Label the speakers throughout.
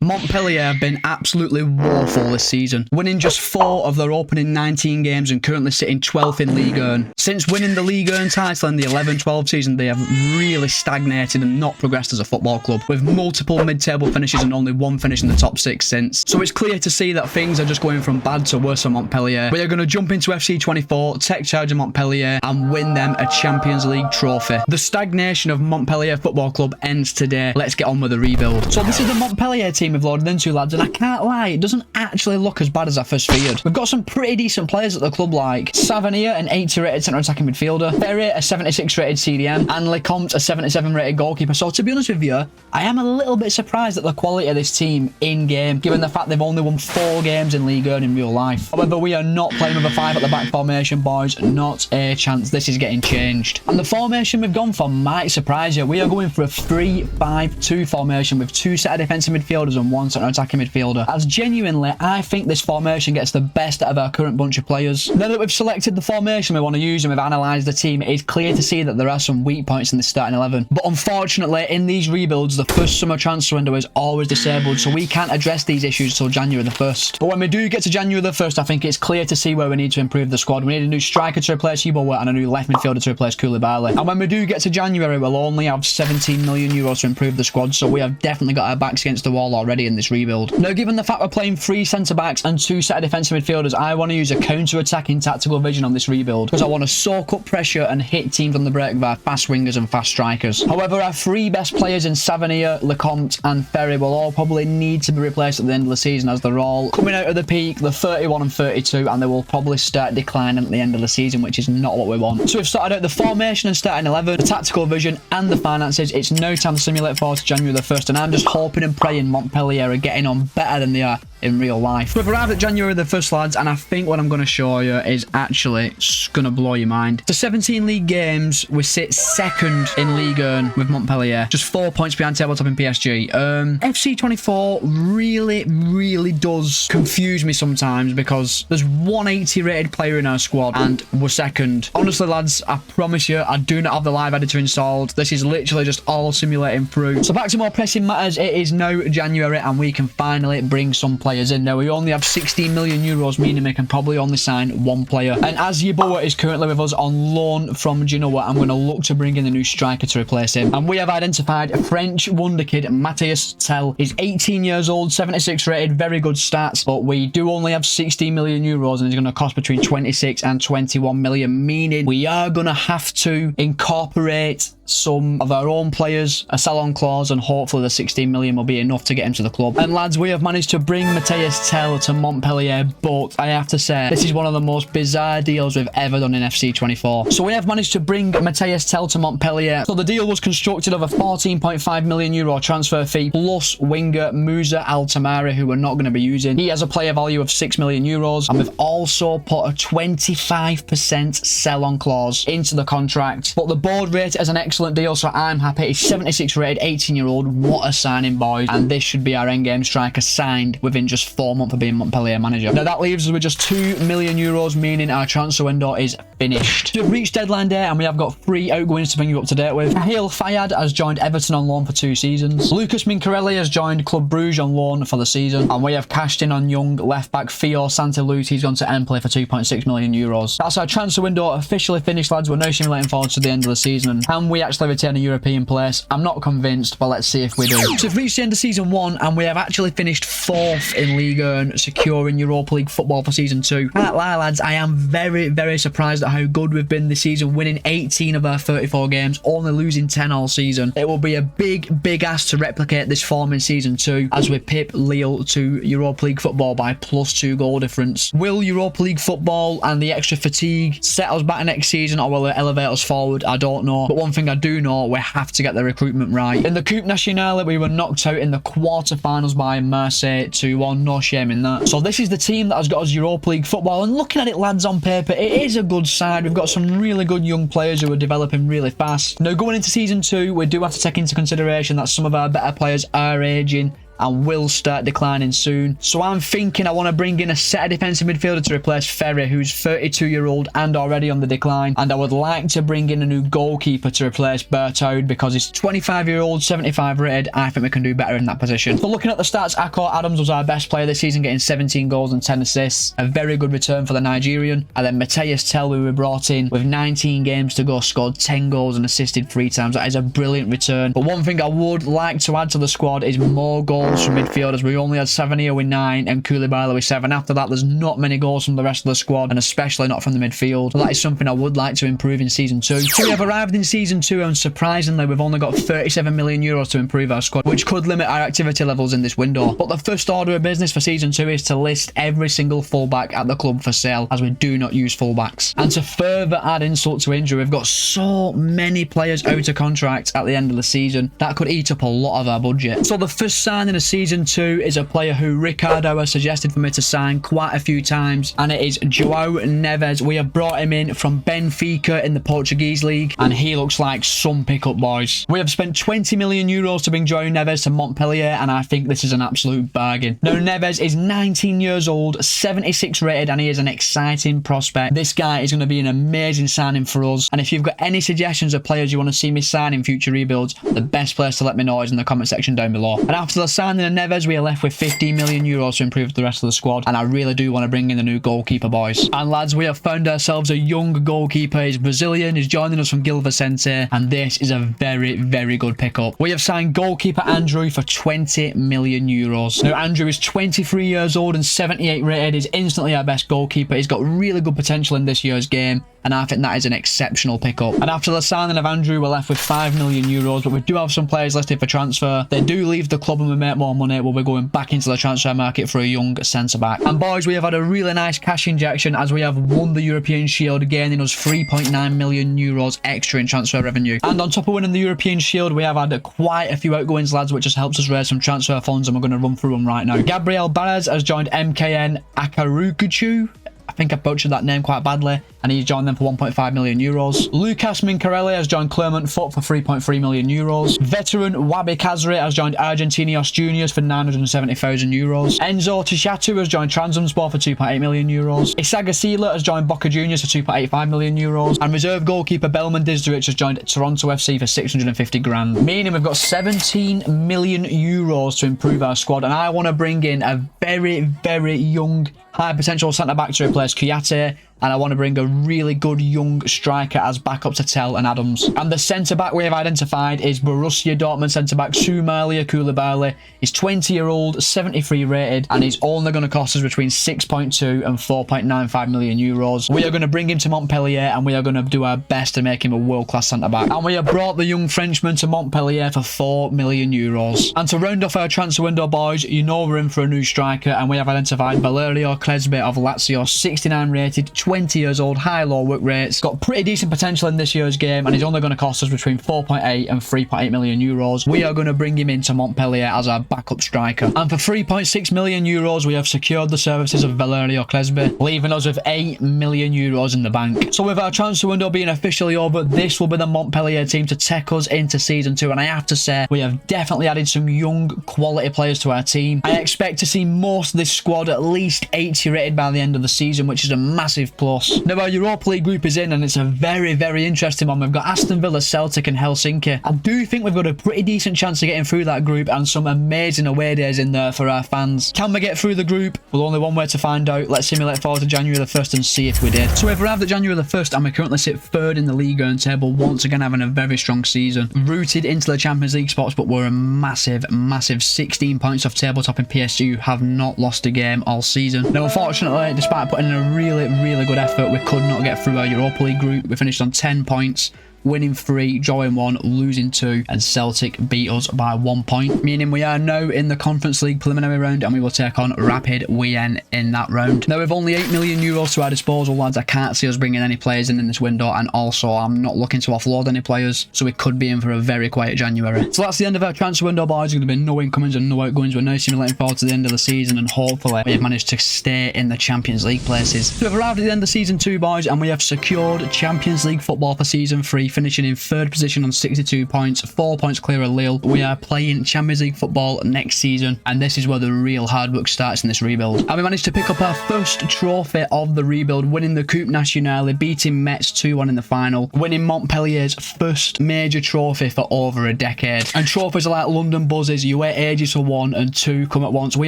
Speaker 1: Montpellier have been absolutely woeful this season, winning just 4 of their opening 19 games and currently sitting 12th in Ligue 1. Since winning the Ligue 1 title in the 11-12 season, they have really stagnated and not progressed as a football club, with multiple mid-table finishes and only 1 finish in the top 6 since. So it's clear to see that things are just going from bad to worse for Montpellier. We are going to jump into FC24, take charge of Montpellier and win them a Champions League trophy. The stagnation of Montpellier Football Club ends today. Let's get on with the rebuild. So this is the Montpellier team we've loaded into, lads, and I can't lie, it doesn't actually look as bad as I first feared. We've got some pretty decent players at the club, like Savenir, an 80 rated centre attacking midfielder, Ferry, a 76 rated CDM, and Lecomte, a 77 rated goalkeeper. So to be honest with you, I am a little bit surprised at the quality of this team in game, given the fact they've only won 4 games in Ligue 1 in real life. However, we are not playing with a 5 at the back formation, boys. Not a chance. This is getting changed. And the formation we've gone for might surprise you. We are going for a 3-5-2 formation with 2 set of defensive midfielders and 1 centre attacking midfielder. As genuinely, I think this formation gets the best out of our current bunch of players. Now that we've selected the formation we want to use and we've analysed the team, it is clear to see that there are some weak points in the starting 11. But unfortunately, in these rebuilds, the first summer transfer window is always disabled, so we can't address these issues until January the 1st. But when we do get to January the 1st, I think it's clear to see where we need to improve the squad. We need a new striker to replace Yeboah and a new left midfielder to replace Koulibaly. And when we do get to January, we'll only have 17 million euros to improve the squad, so we have definitely got our backs against the wall already in this rebuild. Now, given the fact we're playing 3 centre-backs and 2 set of defensive midfielders, I want to use a counter-attacking tactical vision on this rebuild, because I want to soak up pressure and hit teams on the break with our fast wingers and fast strikers. However, our 3 best players in Savenir, Lecomte and Ferry will all probably need to be replaced at the end of the season, as they're all coming out of the peak, they're 31 and 32, and they will probably start declining at the end of the season, which is not what we want. So we've sorted out the formation and starting 11, the tactical vision and the finances. It's now time to simulate forward to January the 1st, and I'm just hoping and praying Montpellier are getting on better than they are in real life. We've arrived at January the 1st, lads, and I think what I'm going to show you is actually going to blow your mind. To 17 league games, we sit 2nd in Ligue 1 with Montpellier, just 4 points behind tabletop in PSG. FC24 really does confuse me sometimes, because there's 180 rated player in our squad and we're 2nd. Honestly, lads, I promise you, I do not have the live editor installed. This is literally just all simulating through. So back to more pressing matters. It is now January and we can finally bring some players in. Now, we only have 16 million euros, meaning we can probably only sign 1 player. And as Yeboah is currently with us on loan from Genoa, I'm going to look to bring in a new striker to replace him. And we have identified a French wonder kid, Matthias Tell. He's 18 years old, 76 rated, very good stats, but we do only have 16 million euros and it's going to cost between 26 and 21 million, meaning we are going to have to incorporate some of our own players, a sell-on clause, and hopefully the 16 million will be enough to get him to the club. And lads, we have managed to bring Matthias Tell to Montpellier, but I have to say, this is one of the most bizarre deals we've ever done in FC24. So we have managed to bring Matthias Tell to Montpellier. So the deal was constructed of a 14.5 million euro transfer fee plus winger Musa Altamari, who we're not going to be using. He has a player value of 6 million euros, and we've also put a 25% sell-on clause into the contract. But the board rate it as an excellent deal, so I'm happy. He's 76 rated, 18-year-old. What a signing, boys. And this should be our endgame striker, signed within just 4 months of being Montpellier manager. Now that leaves us with just 2 million euros, meaning our transfer window is finished. We've reached deadline day and we have got 3 outgoings to bring you up to date with. Hale Fayad has joined Everton on loan for 2 seasons. Lucas Mincarelli has joined Club Bruges on loan for the season, and we have cashed in on young left back Theo Santiluz. He's gone to Empoli for 2.6 million euros. That's our transfer window officially finished, lads. We're now simulating forward to the end of the season, and can we actually retain a European place? I'm not convinced, but let's see if we do. So we've reached the end of season 1 and we have actually finished 4th in Ligue 1, securing Europa League football for season 2. Can't lie, lads, I am very surprised at how good we've been this season, winning 18 of our 34 games, only losing 10 all season. It will be a big ask to replicate this form in season 2 as we pip Lille to Europa League football by +2 goal difference. Will Europa League football and the extra fatigue set us back next season, or will it elevate us forward? I don't know, but one thing I do know, we have to get the recruitment right. In the Coupe Nationale, we were knocked out in the quarter-finals by Marseille 2-1, no shame in that. So this is the team that has got us Europa League football, and looking at it, lads, on paper, it is a good side. We've got some really good young players who are developing really fast. Now, going into season 2, we do have to take into consideration that some of our better players are aging and will start declining soon. So I'm thinking I want to bring in a set of defensive midfielder to replace Ferry, who's 32-year-old and already on the decline. And I would like to bring in a new goalkeeper to replace Bertode because he's 25-year-old, 75 rated. I think we can do better in that position. So looking at the stats, Akor Adams was our best player this season, getting 17 goals and 10 assists. A very good return for the Nigerian. And then Mateus Tel, who we brought in with 19 games to go, scored 10 goals and assisted 3 times. That is a brilliant return. But one thing I would like to add to the squad is more goals from midfielders. We only had 7 here with 9 and Koulibaly with 7. After that, there's not many goals from the rest of the squad, and especially not from the midfield. So that is something I would like to improve in Season 2. So we have arrived in Season 2, and surprisingly, we've only got 37 million euros to improve our squad, which could limit our activity levels in this window. But the first order of business for Season 2 is to list every single fullback at the club for sale, as we do not use fullbacks. And to further add insult to injury, we've got so many players out of contract at the end of the season that could eat up a lot of our budget. So the first signing of Season 2 is a player who Ricardo has suggested for me to sign quite a few times, and it is João Neves. We have brought him in from Benfica in the Portuguese league, and he looks like some pickup, boys. We have spent 20 million euros to bring João Neves to Montpellier, and I think this is an absolute bargain. Now, Neves is 19 years old, 76 rated, and he is an exciting prospect. This guy is going to be an amazing signing for us, and if you've got any suggestions of players you want to see me sign in future rebuilds, the best place to let me know is in the comment section down below. And after the signing of Neves, we are left with 15 million euros to improve the rest of the squad, and I really do want to bring in a new goalkeeper, boys. And lads, we have found ourselves a young goalkeeper. He's Brazilian, he's joining us from Gil Vicente, and this is a very, very good pickup. We have signed goalkeeper Andrew for 20 million euros. Now, Andrew is 23 years old and 78 rated. He's instantly our best goalkeeper. He's got really good potential in this year's game, and I think that is an exceptional pickup. And after the signing of Andrew, we're left with 5 million euros, but we do have some players listed for transfer. They do leave the club and we make more money. We'll be going back into the transfer market for a young centre-back. And boys, we have had a really nice cash injection as we have won the European Shield, gaining us 3.9 million euros extra in transfer revenue. And on top of winning the European Shield, we have had quite a few outgoings, lads, which just helps us raise some transfer funds, and we're going to run through them right now. Gabriel Barres has joined MKN Akarukuchu. I think I butchered that name quite badly, and he's joined them for 1.5 million euros. Lucas Mincarelli has joined Clermont Foot for 3.3 million euros. Veteran Wabi Kazri has joined Argentinos Juniors for 970,000 euros. Enzo Tishatu has joined Trabzonspor for 2.8 million euros. Isaga Sila has joined Boca Juniors for 2.85 million euros. And reserve goalkeeper Belman Dizdaric has joined Toronto FC for 650 grand. Meaning we've got 17 million euros to improve our squad, and I want to bring in a very, very young, high potential centre-back to replace Kouyaté, and I want to bring a really good young striker as backup to Tel and Adams. And the centre-back we have identified is Borussia Dortmund centre-back Soumalia Koulibaly. He's 20-year-old, 73 rated, and he's only going to cost us between 6.2 and 4.95 million euros. We are going to bring him to Montpellier, and we are going to do our best to make him a world-class centre-back. And we have brought the young Frenchman to Montpellier for 4 million euros. And to round off our transfer window, boys, you know we're in for a new striker, and we have identified Valerio Klesbe of Lazio, 69 rated, 20 years old, high-low work rates, got pretty decent potential in this year's game, and he's only going to cost us between 4.8 and 3.8 million euros. We are going to bring him into Montpellier as our backup striker. And for 3.6 million euros, we have secured the services of Valerio Klesbe, leaving us with 8 million euros in the bank. So with our transfer window being officially over, this will be the Montpellier team to take us into Season 2, and I have to say, we have definitely added some young, quality players to our team. I expect to see most of this squad at least 80 rated by the end of the season, which is a massive plus. Now, our Europa League group is in, and it's a very, very interesting one. We've got Aston Villa, Celtic and Helsinki. I do think we've got a pretty decent chance of getting through that group, and some amazing away days in there for our fans. Can we get through the group? Well, only one way to find out. Let's simulate forward to January the 1st and see if we did. So we've arrived at January the 1st, and we currently sit 3rd in the Ligue table, once again having a very strong season. Rooted into the Champions League spots, but we're a massive, massive 16 points off tabletop, and PSG have not lost a game all season. Now, unfortunately, despite putting in a really, really good effort, we could not get through our Europa League group. We finished on 10 points, winning 3, drawing 1, losing 2, and Celtic beat us by 1 point, meaning we are now in the Conference League preliminary round, and we will take on Rapid Wien in that round. Now, with only 8 million euros to our disposal, lads, I can't see us bringing any players in this window, and also I'm not looking to offload any players, so we could be in for a very quiet January. So that's the end of our transfer window, boys. There's going to be no incomings and no outgoings. We're now simulating forward to the end of the season, and hopefully we have managed to stay in the Champions League places. So we've arrived at the end of Season 2, boys, and we have secured Champions League football for Season 3 finishing in 3rd position on 62 points, 4 points clear of Lille. We are playing Champions League football next season, and this is where the real hard work starts in this rebuild. And we managed to pick up our first trophy of the rebuild, winning the Coupe Nationale, beating Metz 2-1 in the final, winning Montpellier's first major trophy for over a decade. And trophies are like London buzzes, you wait ages for one and two come at once. We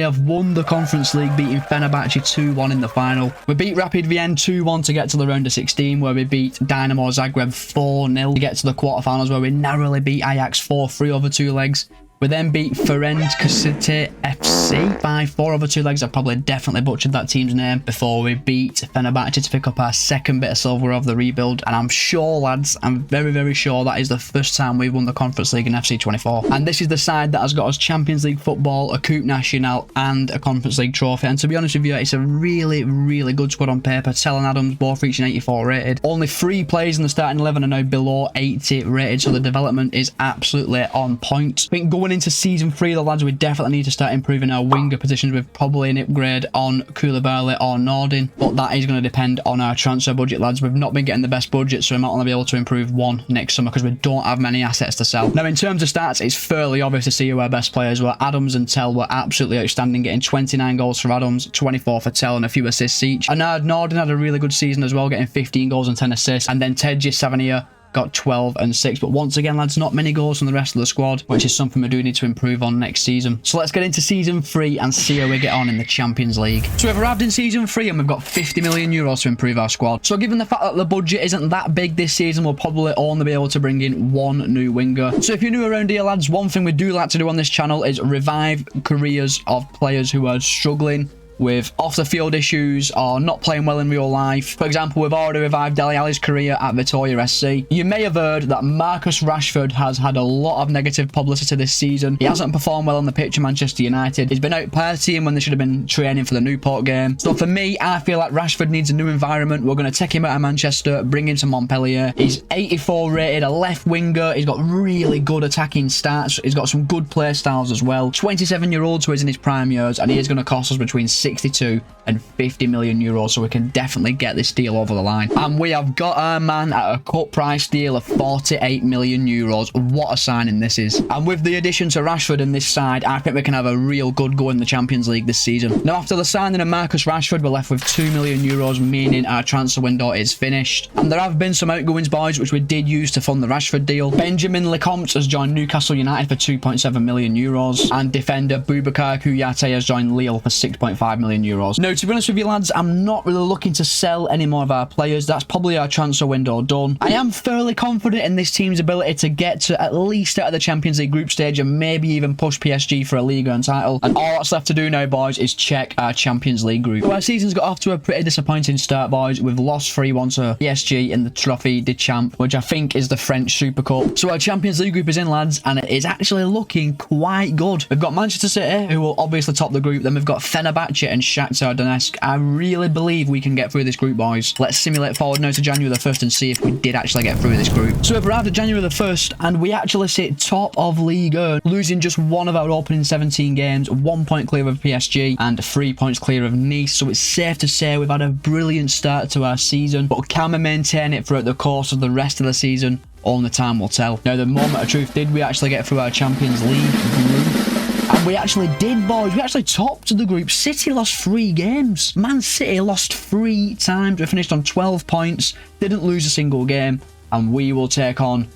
Speaker 1: have won the Conference League, beating Fenerbahce 2-1 in the final. We beat Rapid Vienna 2-1 to get to the round of 16, where we beat Dynamo Zagreb 4-0 to get to the quarterfinals, where we narrowly beat Ajax 4-3 over 2 legs. We then beat Ferencvárosi FC 5-4 over 2 legs. I probably definitely butchered that team's name, before we beat Fenerbahce to pick up our second bit of silver of the rebuild. And I'm sure, lads, I'm very, very sure that is the first time we've won the Conference League in FC24. And this is the side that has got us Champions League football, a Coupe Nationale, and a Conference League trophy. And to be honest with you, it's a really, really good squad on paper. Tell and Adams both reaching 84 rated. Only 3 players in the starting 11 are now below 80 rated, so the development is absolutely on point. I think going into season 3, the lads, we definitely need to start improving our winger positions with probably an upgrade on Koulibaly or Nordin, but that is going to depend on our transfer budget, lads. We've not been getting the best budget, so we might only be able to improve one next summer because we don't have many assets to sell. Now, in terms of stats, it's fairly obvious to see who our best players were. Adams and Tell were absolutely outstanding, getting 29 goals for Adams, 24 for Tell, and a few assists each. And Nordin had a really good season as well, getting 15 goals and 10 assists, and then Tedje Savanier got 12 and 6, but once again, lads, not many goals from the rest of the squad, which is something we do need to improve on next season. So let's get into season 3 and see how we get on in the Champions League. So we've arrived in season 3 and we've got 50 million euros to improve our squad. So given the fact that the budget isn't that big this season, we'll probably only be able to bring in 1 new winger. So if you're new around here, lads, one thing we do like to do on this channel is revive careers of players who are struggling with off-the-field issues or not playing well in real life. For example, we've already revived Dele Alli's career at Vitória SC. You may have heard that Marcus Rashford has had a lot of negative publicity this season. He hasn't performed well on the pitch at Manchester United. He's been out partying when they should have been training for the Newport game. So for me, I feel like Rashford needs a new environment. We're going to take him out of Manchester, bring him to Montpellier. He's 84 rated, a left winger. He's got really good attacking stats. He's got some good play styles as well. 27-year-old, so he's in his prime years, and he is going to cost us between 62 and 50 million euros, so we can definitely get this deal over the line. And we have got our man at a cut price deal of 48 million euros. What a signing this is. And with the addition to Rashford in this side, I think we can have a real good go in the Champions League this season. Now, after the signing of Marcus Rashford, we're left with 2 million euros, meaning our transfer window is finished. And there have been some outgoings, boys, which we did use to fund the Rashford deal. Benjamin Lecomte has joined Newcastle United for 2.7 million euros, and defender Boubacar Kouyaté has joined Lille for 6.5 million euros. Now, to be honest with you, lads, I'm not really looking to sell any more of our players. That's probably our transfer window done. I am fairly confident in this team's ability to get to at least out of the Champions League group stage and maybe even push PSG for a Ligue title. And all that's left to do now, boys, is check our Champions League group. So our season's got off to a pretty disappointing start, boys. We've lost 3-1 to PSG in the Trophée des Champs, which I think is the French Super Cup. So our Champions League group is in, lads, and it is actually looking quite good. We've got Manchester City, who will obviously top the group. Then we've got Fenerbahce and Shakhtar Donetsk. I really believe we can get through this group, boys. Let's simulate forward now to January the 1st and see if we did actually get through this group. So we've arrived at January the 1st and we actually sit top of Ligue 1, losing just one of our opening 17 games, 1 point clear of PSG and 3 points clear of Nice. So it's safe to say we've had a brilliant start to our season, but can we maintain it throughout the course of the rest of the season? Only time will tell. Now, the moment of truth, did we actually get through our Champions League group? And we actually did, boys. We actually topped the group. City lost 3 games. Man City lost 3 times. We finished on 12 points. Didn't lose a single game. And we will take on...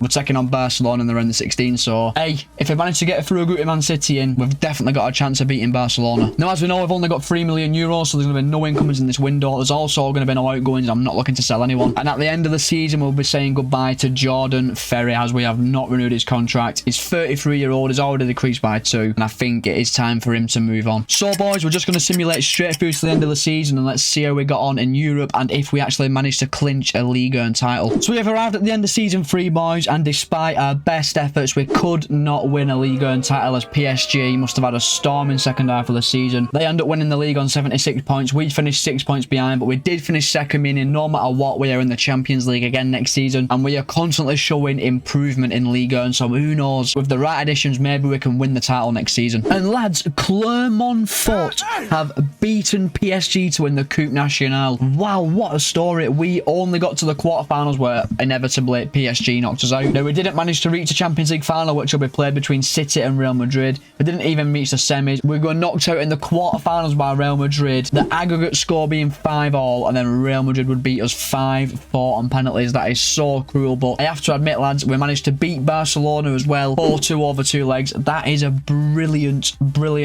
Speaker 1: we're taking on Barcelona in the round of 16, so hey, if we manage to get through a group with Man City in, we've definitely got a chance of beating Barcelona. Now, as we know, we've only got 3 million euros, so there's going to be no incomings in this window. There's also going to be no outgoings. I'm not looking to sell anyone. And at the end of the season, we'll be saying goodbye to Jordan Ferry, as we have not renewed his contract. He's 33-year-old, he's already decreased by 2, and I think it is time for him to move on. So, boys, we're just going to simulate straight through to the end of the season, and let's see how we got on in Europe, and if we actually manage to clinch a Ligue 1 title. So we have arrived at the end of season 3, boys, and despite our best efforts, we could not win a Ligue 1 title, as PSG must have had a storming second half of the season. They end up winning the league on 76 points. We finished 6 points behind, but we did finish second, meaning no matter what, we are in the Champions League again next season, and we are constantly showing improvement in Ligue 1, so who knows, with the right additions, maybe we can win the title next season. And lads, Clermont Foot have beaten PSG to win the Coupe Nationale. Wow, what a story. We only got to the quarterfinals where inevitably PSG knocked us out. Now, we didn't manage to reach a Champions League final, which will be played between City and Real Madrid. We didn't even reach the semis. We got knocked out in the quarterfinals by Real Madrid. The aggregate score being 5-all, and then Real Madrid would beat us 5-4 on penalties. That is so cruel, but I have to admit, lads, we managed to beat Barcelona as well, 4-2 over 2 legs. That is a brilliant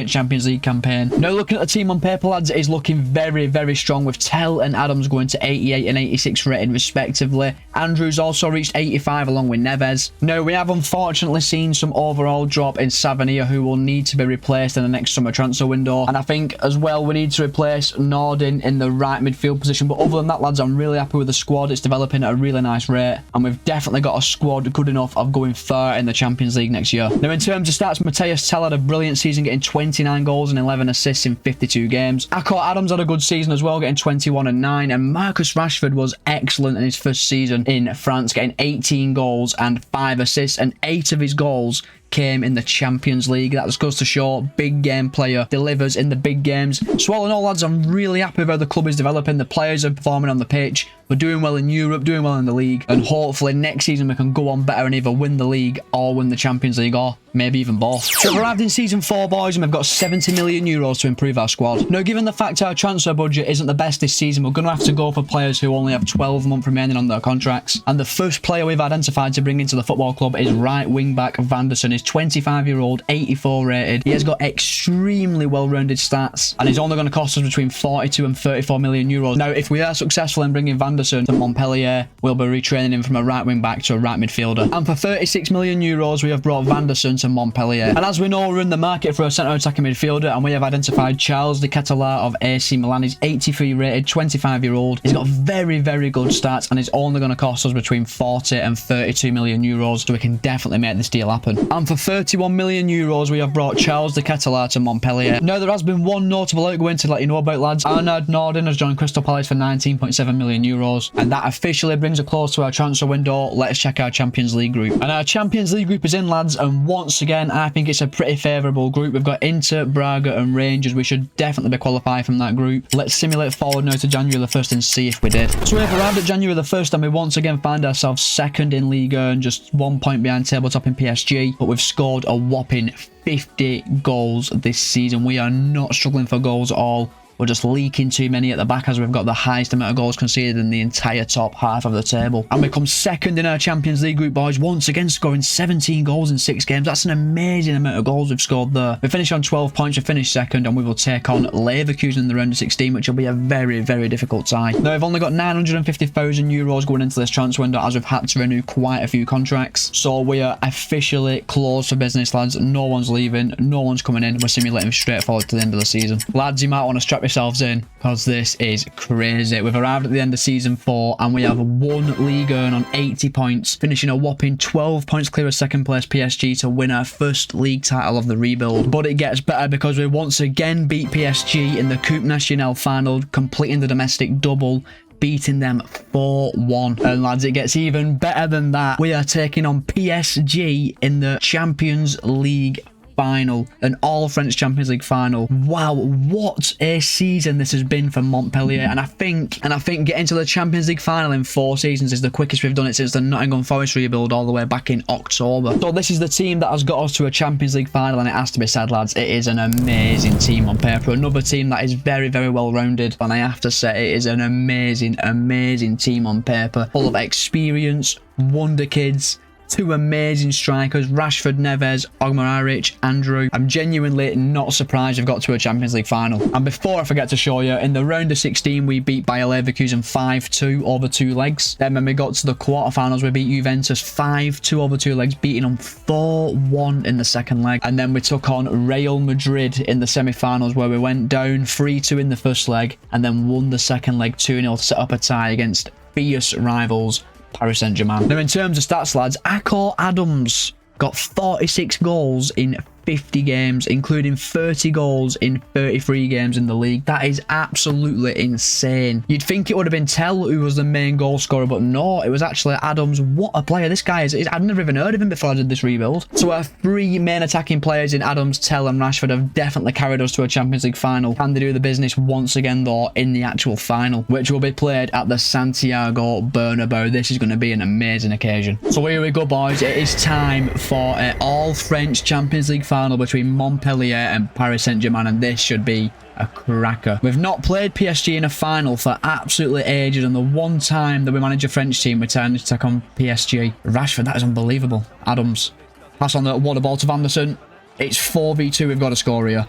Speaker 1: Champions League campaign. Now, looking at the team on paper, lads, it is looking very strong, with Tell and Adams going to 88 and 86 rated respectively. Andrews also reached 85 along with Neves. Now, we have unfortunately seen some overall drop in Savania, who will need to be replaced in the next summer transfer window, and I think as well we need to replace Nordin in the right midfield position. But other than that, lads, I'm really happy with the squad. It's developing at a really nice rate, and we've definitely got a squad good enough of going far in the Champions League next year. Now, in terms of stats, Matthias Tell had a brilliant season, getting 29 goals and 11 assists in 52 games. Akko Adams had a good season as well, getting 21 and 9, and Marcus Rashford was excellent in his first season in France, getting 18 goals and 5 assists, and 8 of his goals came in the Champions League. That just goes to show, big game player, delivers in the big games. So all in all, lads, I'm really happy with how the club is developing. The players are performing on the pitch. We're doing well in Europe, doing well in the league, and hopefully next season we can go on better and either win the league or win the Champions League, or maybe even both. So we've arrived in season 4, boys, and we've got 70 million euros to improve our squad. Now, given the fact our transfer budget isn't the best this season, we're going to have to go for players who only have 12 months remaining on their contracts. And the first player we've identified to bring into the football club is right wing back Vanderson. He's 25-year-old, 84 rated. He has got extremely well-rounded stats, and he's only going to cost us between 42 and 34 million euros. Now, if we are successful in bringing Vanderson to Montpellier, we'll be retraining him from a right wing back to a right midfielder. And for 36 million euros, we have brought Vanderson to Montpellier. And as we know, we're in the market for a centre attacking midfielder, and we have identified Charles de Ketelaere of AC Milan. He's 83 rated, 25-year-old. He's got very good stats, and he's only going to cost us between 40 and 32 million euros, so we can definitely make this deal happen. And for 31 million euros, we have brought Charles de Ketelaere to Montpellier. Now, there has been one notable outgoing to let you know about, lads. Arnaud Nordin has joined Crystal Palace for 19.7 million euros, and that officially brings us close to our transfer window. Let's check our Champions League group. And our Champions League group is in, lads, and once again, I think it's a pretty favourable group. We've got Inter, Braga and Rangers. We should definitely be qualified from that group. Let's simulate forward now to January the 1st and see if we did. So we've arrived at January the 1st, and we once again find ourselves second in Ligue and just 1 point behind tabletop in PSG, but we've scored a whopping 50 goals this season. We are not struggling for goals at all. We're just leaking too many at the back, as we've got the highest amount of goals conceded in the entire top half of the table. And we come second in our Champions League group, boys, once again scoring 17 goals in 6 games. That's an amazing amount of goals we've scored there. We finish on 12 points, we finish second, and we will take on Leverkusen in the round of 16, which will be a very difficult tie. Now, we've only got 950,000 euros going into this transfer window, as we've had to renew quite a few contracts. So we are officially closed for business, lads. No one's leaving, no one's coming in. We're simulating straight forward to the end of the season. Lads, you might want to strap yourselves in, because this is crazy. We've arrived at the end of season 4, and we have one league earn on 80 points, finishing a whopping 12 points clear of second place PSG to win our first league title of the rebuild. But it gets better, because we once again beat PSG in the Coupe Nationale final, completing the domestic double, beating them 4-1. And lads, it gets even better than that. We are taking on PSG in the Champions League final, an all French Champions League final. Wow, what a season this has been for Montpellier. And I think getting to the Champions League final in 4 seasons is the quickest we've done it since the Nottingham Forest rebuild all the way back in October. So this is the team that has got us to a Champions League final, and it has to be said, lads, it is an amazing team on paper. Another team that is very well rounded, and I have to say it is an amazing team on paper, full of experience, wonder kids, 2 amazing strikers, Rashford, Neves, Ogmararich, Andrew. I'm genuinely not surprised we've got to a Champions League final. And before I forget to show you, in the round of 16, we beat Bayer Leverkusen 5-2 over 2 legs. Then when we got to the quarterfinals, we beat Juventus 5-2 over 2 legs, beating them 4-1 in the second leg. And then we took on Real Madrid in the semi-finals, where we went down 3-2 in the first leg, and then won the second leg 2-0 to set up a tie against fierce rivals Paris Saint-Germain. Now, in terms of stats, lads, Akko Adams got 46 goals in 50 games, including 30 goals in 33 games in the league. That is absolutely insane. You'd think it would have been Tell who was the main goal scorer, but no, it was actually Adams. What a player this guy is. I'd never even heard of him before I did this rebuild. So our three main attacking players in Adams, Tell and Rashford have definitely carried us to a Champions League final. Can they do the business once again though in the actual final, which will be played at the Santiago Bernabeu? This is going to be an amazing occasion. So here we go, boys. It is time for an all-French Champions League final between Montpellier and Paris Saint-Germain, and this should be a cracker. We've not played PSG in a final for absolutely ages, and the one time that we managed a French team, we turned to take on PSG. Rashford, that is unbelievable. Adams, pass on the water ball to Van der Sar. It's 4v2, we've got to score here.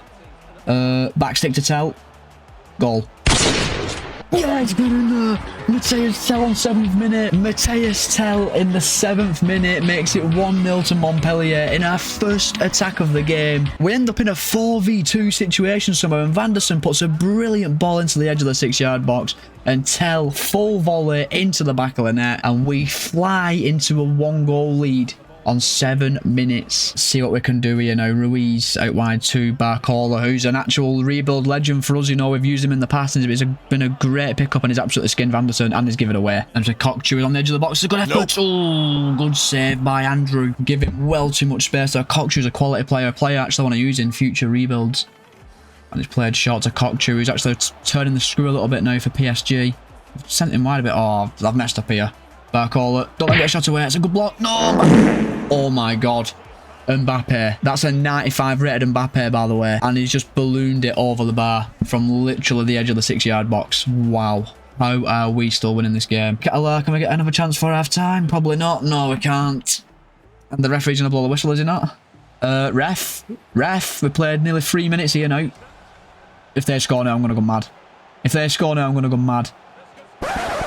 Speaker 1: Back stick to Tell. Goal. Yeah, it's good in there. Matthias Tell on 7th minute. Matthias Tell in the 7th minute makes it 1-0 to Montpellier in our first attack of the game. We end up in a 4v2 situation somewhere, and Van der Sar puts a brilliant ball into the edge of the 6-yard box, and Tell full volley into the back of the net, and we fly into a 1-goal lead on 7 minutes. See what we can do here now. Ruiz out wide to Barcola, who's an actual rebuild legend for us. You know, we've used him in the past, and it's been a great pickup, and he's absolutely skinned Van der Sar, and he's given it away. And to Cockchew on the edge of the box. It's a good effort. Oh, good save by Andrew. Give him well too much space there. Cockchew's a quality player. A player I actually want to use in future rebuilds. And he's played short to Cockchew, who's actually turning the screw a little bit now for PSG. Sent him wide a bit. Oh, I've messed up here. Barcola. Don't let him get shot away. It's a good block. No! Oh my god. Mbappe. That's a 95 rated Mbappe, by the way. And he's just ballooned it over the bar from literally the edge of the 6-yard box. Wow. How are we still winning this game? Can we get another chance for half time? Probably not. No, we can't. And the referee's going to blow the whistle, is he not? Ref. We played nearly 3 minutes here now. If they score now, I'm going to go mad. If they score now, I'm going to go mad.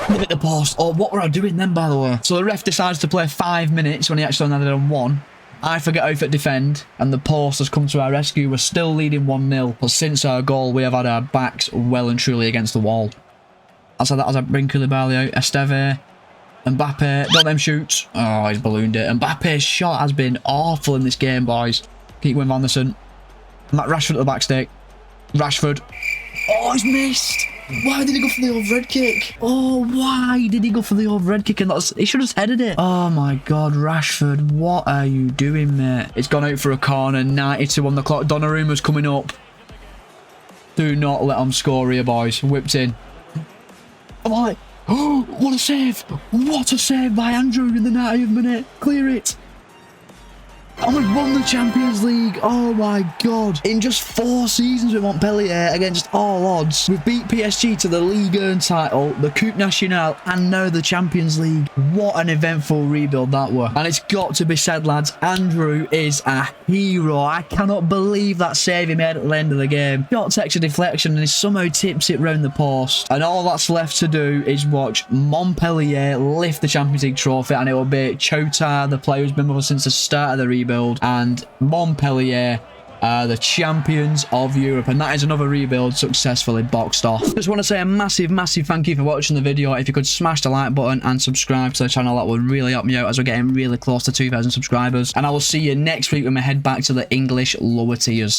Speaker 1: Look at the post. Oh, what were I doing then, by the way? So the ref decides to play 5 minutes when he actually only had on 1. I forget how to defend, and the post has come to our rescue. We're still leading 1-0, but since our goal, we have had our backs well and truly against the wall. I said that as I bring Koulibaly out. Esteve. Mbappe. Don't let him shoot. Oh, he's ballooned it. Mbappe's shot has been awful in this game, boys. Keep going, Van der Sar. Rashford at the back stick. Rashford. Oh, he's missed. Why did he go for the overhead kick? Oh, why did he go for the overhead kick? And he should have headed it. Oh my god, Rashford, what are you doing, mate? It's gone out for a corner. 92 on the clock. Donnarumma's coming up. Do not let him score here, boys. Whipped in. Oh, what a save. What a save by Andrew in the 90th minute. Clear it. And we've won the Champions League. Oh my god. In just 4 seasons with Montpellier, against all odds, we've beat PSG to the Ligue title, the Coupe Nationale, and now the Champions League. What an eventful rebuild that were. And it's got to be said, lads, Andrew is a hero. I cannot believe that save he made at the end of the game. Shot takes a deflection and he somehow tips it round the post. And all that's left to do is watch Montpellier lift the Champions League trophy, and it will be Chota, the player who's been with us since the start of the rebuild, and Montpellier are the champions of Europe, and that is another rebuild successfully boxed off. Just want to say a massive thank you for watching the video. If you could smash the like button and subscribe to the channel, that would really help me out as we're getting really close to 2,000 subscribers. And I will see you next week when we head back to the English lower tiers.